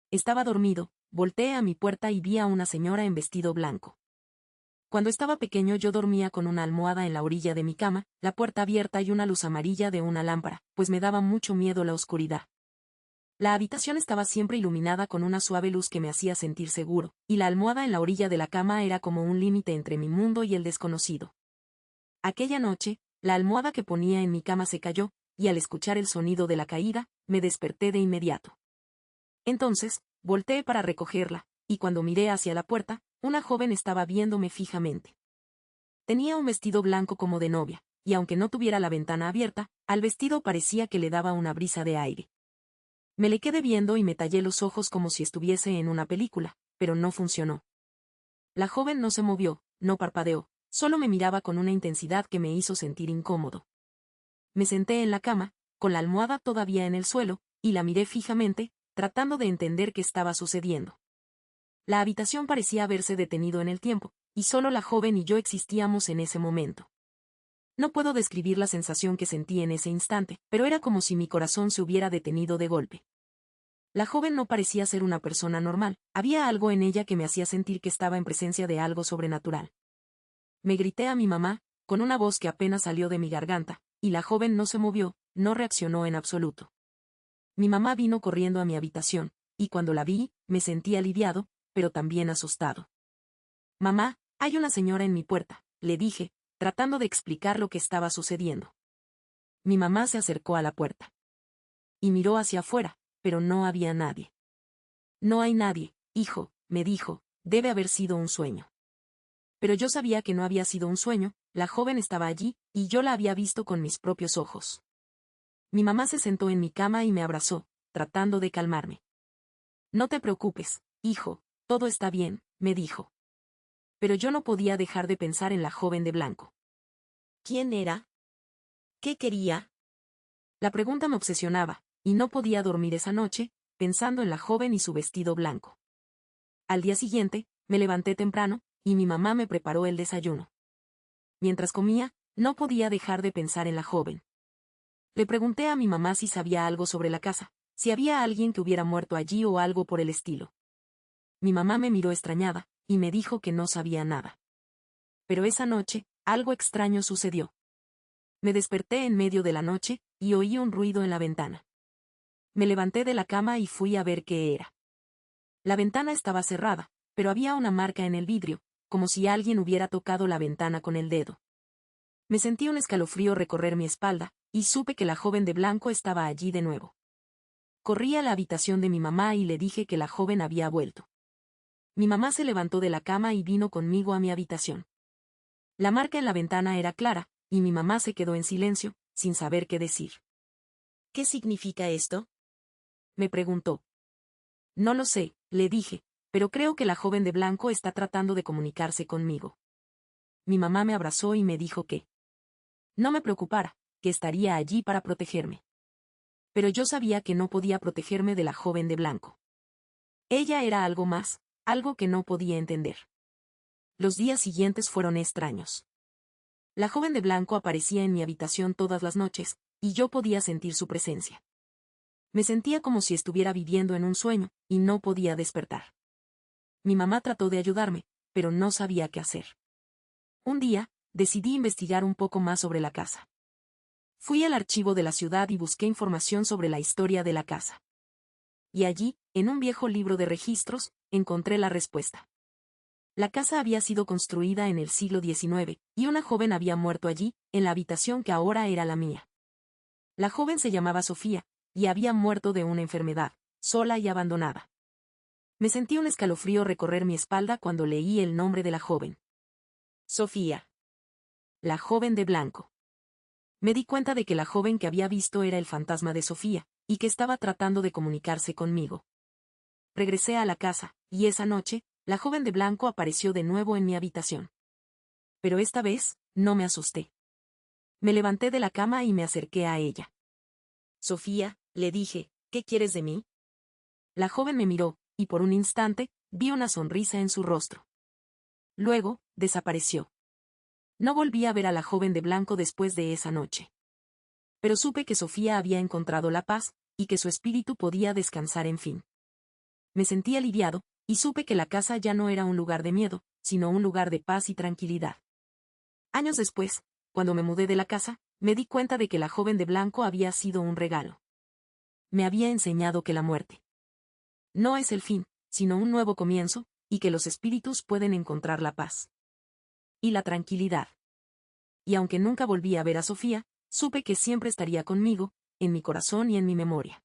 Estaba dormido, volteé a mi puerta y vi a una señora en vestido blanco. Cuando estaba pequeño yo dormía con una almohada en la orilla de mi cama, la puerta abierta y una luz amarilla de una lámpara, pues me daba mucho miedo la oscuridad. La habitación estaba siempre iluminada con una suave luz que me hacía sentir seguro, y la almohada en la orilla de la cama era como un límite entre mi mundo y el desconocido. Aquella noche, la almohada que ponía en mi cama se cayó, y al escuchar el sonido de la caída, me desperté de inmediato. Entonces, volteé para recogerla, y cuando miré hacia la puerta, una joven estaba viéndome fijamente. Tenía un vestido blanco como de novia, y aunque no tuviera la ventana abierta, al vestido parecía que le daba una brisa de aire. Me le quedé viendo y me tallé los ojos como si estuviese en una película, pero no funcionó. La joven no se movió, no parpadeó, solo me miraba con una intensidad que me hizo sentir incómodo. Me senté en la cama, con la almohada todavía en el suelo, y la miré fijamente, tratando de entender qué estaba sucediendo. La habitación parecía haberse detenido en el tiempo, y solo la joven y yo existíamos en ese momento. No puedo describir la sensación que sentí en ese instante, pero era como si mi corazón se hubiera detenido de golpe. La joven no parecía ser una persona normal, había algo en ella que me hacía sentir que estaba en presencia de algo sobrenatural. Me grité a mi mamá, con una voz que apenas salió de mi garganta, y la joven no se movió, no reaccionó en absoluto. Mi mamá vino corriendo a mi habitación, y cuando la vi, me sentí aliviado, pero también asustado. Mamá, hay una señora en mi puerta, le dije, tratando de explicar lo que estaba sucediendo. Mi mamá se acercó a la puerta. Y miró hacia afuera, pero no había nadie. No hay nadie, hijo, me dijo, debe haber sido un sueño. Pero yo sabía que no había sido un sueño, la joven estaba allí, y yo la había visto con mis propios ojos. Mi mamá se sentó en mi cama y me abrazó, tratando de calmarme. No te preocupes, hijo, todo está bien, me dijo. Pero yo no podía dejar de pensar en la joven de blanco. ¿Quién era? ¿Qué quería? La pregunta me obsesionaba, y no podía dormir esa noche, pensando en la joven y su vestido blanco. Al día siguiente, me levanté temprano, y mi mamá me preparó el desayuno. Mientras comía, no podía dejar de pensar en la joven. Le pregunté a mi mamá si sabía algo sobre la casa, si había alguien que hubiera muerto allí o algo por el estilo. Mi mamá me miró extrañada, y me dijo que no sabía nada. Pero esa noche, algo extraño sucedió. Me desperté en medio de la noche, y oí un ruido en la ventana. Me levanté de la cama y fui a ver qué era. La ventana estaba cerrada, pero había una marca en el vidrio, como si alguien hubiera tocado la ventana con el dedo. Me sentí un escalofrío recorrer mi espalda, y supe que la joven de blanco estaba allí de nuevo. Corrí a la habitación de mi mamá y le dije que la joven había vuelto. Mi mamá se levantó de la cama y vino conmigo a mi habitación. La marca en la ventana era clara, y mi mamá se quedó en silencio, sin saber qué decir. ¿Qué significa esto?, me preguntó. No lo sé, le dije, pero creo que la joven de blanco está tratando de comunicarse conmigo. Mi mamá me abrazó y me dijo que no me preocupara, que estaría allí para protegerme. Pero yo sabía que no podía protegerme de la joven de blanco. Ella era algo más, algo que no podía entender. Los días siguientes fueron extraños. La joven de blanco aparecía en mi habitación todas las noches, y yo podía sentir su presencia. Me sentía como si estuviera viviendo en un sueño, y no podía despertar. Mi mamá trató de ayudarme, pero no sabía qué hacer. Un día, decidí investigar un poco más sobre la casa. Fui al archivo de la ciudad y busqué información sobre la historia de la casa. Y allí, en un viejo libro de registros, encontré la respuesta. La casa había sido construida en el siglo XIX, y una joven había muerto allí, en la habitación que ahora era la mía. La joven se llamaba Sofía, y había muerto de una enfermedad, sola y abandonada. Me sentí un escalofrío recorrer mi espalda cuando leí el nombre de la joven. Sofía. La joven de blanco. Me di cuenta de que la joven que había visto era el fantasma de Sofía, y que estaba tratando de comunicarse conmigo. Regresé a la casa, y esa noche, la joven de blanco apareció de nuevo en mi habitación. Pero esta vez, no me asusté. Me levanté de la cama y me acerqué a ella. Sofía, le dije, ¿qué quieres de mí? La joven me miró, y por un instante, vi una sonrisa en su rostro. Luego, desapareció. No volví a ver a la joven de blanco después de esa noche. Pero supe que Sofía había encontrado la paz, y que su espíritu podía descansar en fin. Me sentí aliviado, y supe que la casa ya no era un lugar de miedo, sino un lugar de paz y tranquilidad. Años después, cuando me mudé de la casa, me di cuenta de que la joven de blanco había sido un regalo. Me había enseñado que la muerte no es el fin, sino un nuevo comienzo, y que los espíritus pueden encontrar la paz y la tranquilidad. Y aunque nunca volví a ver a Sofía, supe que siempre estaría conmigo, en mi corazón y en mi memoria.